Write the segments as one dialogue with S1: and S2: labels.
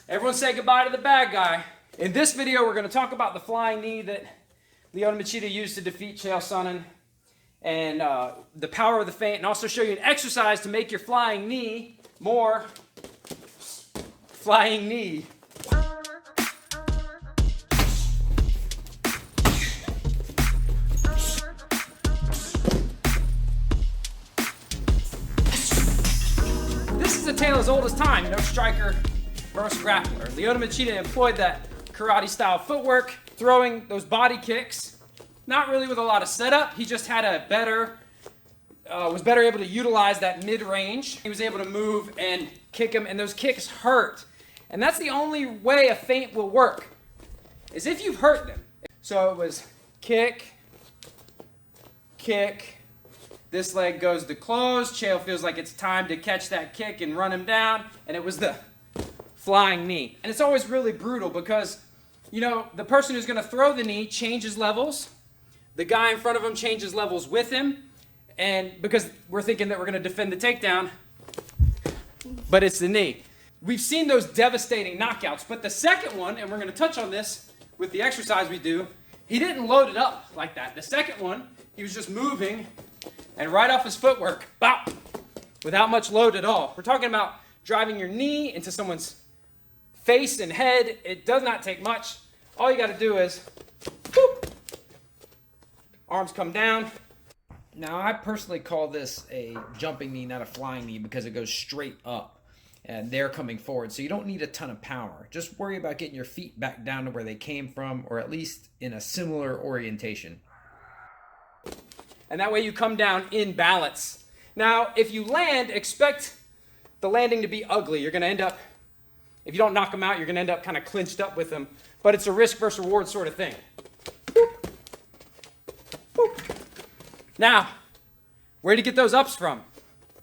S1: Everyone say goodbye to the bad guy. In this video, we're going to talk about the flying knee that Lyoto Machida used to defeat Chael Sonnen, and the power of the feint, and also show you an exercise to make your flying knee more flying knee. This is a tale as old as time. No striker versus grappler. Lyoto Machida employed that karate-style footwork, throwing those body kicks. Not really with a lot of setup. He just had a was better able to utilize that mid-range. He was able to move and kick him, and those kicks hurt. And that's the only way a feint will work, is if you've hurt them. So it was kick, kick. This leg goes to close. Chael feels like it's time to catch that kick and run him down. And it was the flying knee. And it's always really brutal because, you know, the person who's going to throw the knee changes levels. The guy in front of him changes levels with him. And because we're thinking that we're going to defend the takedown, but it's the knee. We've seen those devastating knockouts. But the second one, and we're going to touch on this with the exercise we do, he didn't load it up like that. The second one, he was just moving and right off his footwork, bop, without much load at all. We're talking about driving your knee into someone's face and head. It does not take much. All you got to do is, boop, arms come down.
S2: Now, I personally call this a jumping knee, not a flying knee, because it goes straight up and they're coming forward. So you don't need a ton of power. Just worry about getting your feet back down to where they came from, or at least in a similar orientation.
S1: And that way you come down in balance. Now, if you land, expect the landing to be ugly. You're going to end up, if you don't knock them out, you're going to end up kind of clinched up with them. But it's a risk versus reward sort of thing. Boop. Boop. Now, where do you get those ups from?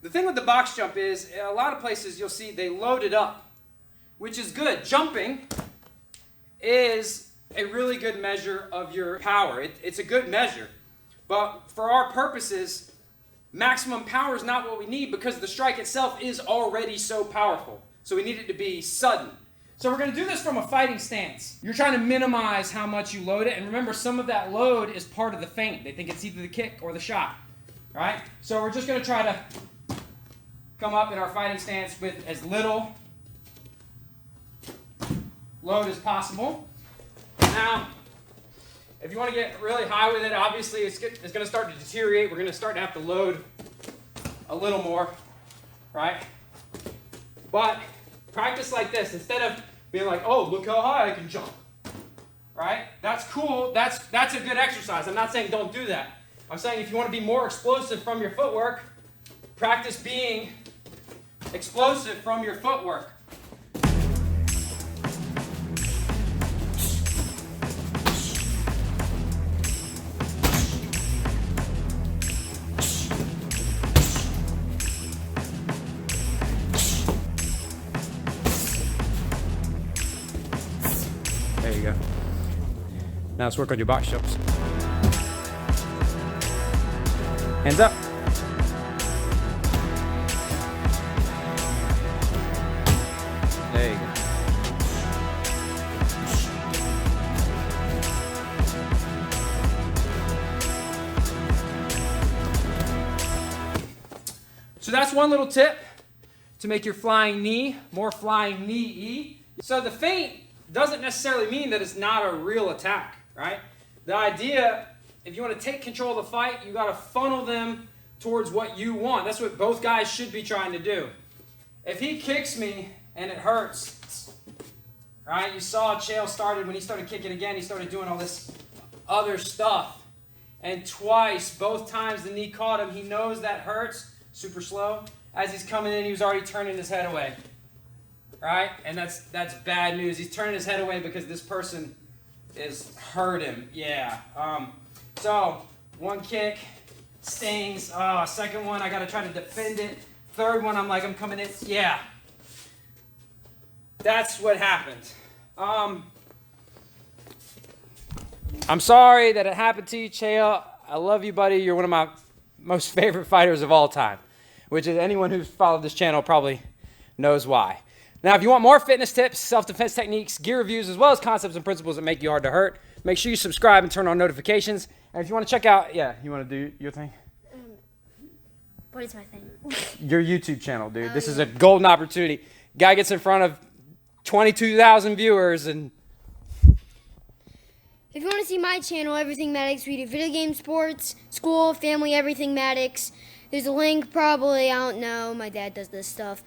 S1: The thing with the box jump is, a lot of places you'll see they load it up, which is good. Jumping is a really good measure of your power. It's a good measure. But for our purposes, maximum power is not what we need because the strike itself is already so powerful. So we need it to be sudden. So we're going to do this from a fighting stance. You're trying to minimize how much you load it. And remember, some of that load is part of the feint. They think it's either the kick or the shot. All right? So we're just going to try to come up in our fighting stance with as little load as possible. Now, if you want to get really high with it, obviously it's going to start to deteriorate. We're going to start to have to load a little more, right? But practice like this. Instead of being like, oh, look how high I can jump, right? That's cool. That's a good exercise. I'm not saying don't do that. I'm saying if you want to be more explosive from your footwork, practice being explosive from your footwork. There you go. Now let's work on your box jumps. Hands up. There you go. So that's one little tip to make your flying knee more flying knee-y. So the feint doesn't necessarily mean that it's not a real attack, right? The idea, if you want to take control of the fight, you got to funnel them towards what you want. That's what both guys should be trying to do. If he kicks me and it hurts, right? You saw Chael started, when he started kicking again, he started doing all this other stuff. And twice, both times the knee caught him, he knows that hurts, super slow. As he's coming in, he was already turning his head away. Right? And that's bad news. He's turning his head away because this person is hurt him. Yeah. So, one kick stings. Second one, I got to try to defend it. Third one, I'm coming in. Yeah. That's what happened. I'm sorry that it happened to you, Chael. I love you, buddy. You're one of my most favorite fighters of all time, which is anyone who's followed this channel probably knows why. Now, if you want more fitness tips, self-defense techniques, gear reviews, as well as concepts and principles that make you hard to hurt, make sure you subscribe and turn on notifications. And if you want to check out, you want to do your thing?
S3: What is my thing?
S1: Your YouTube channel, dude. This is a golden opportunity. Guy gets in front of 22,000 viewers and...
S3: If you want to see my channel, Everything Maddox, we do video games, sports, school, family, everything Maddox. There's a link probably, I don't know. My dad does this stuff.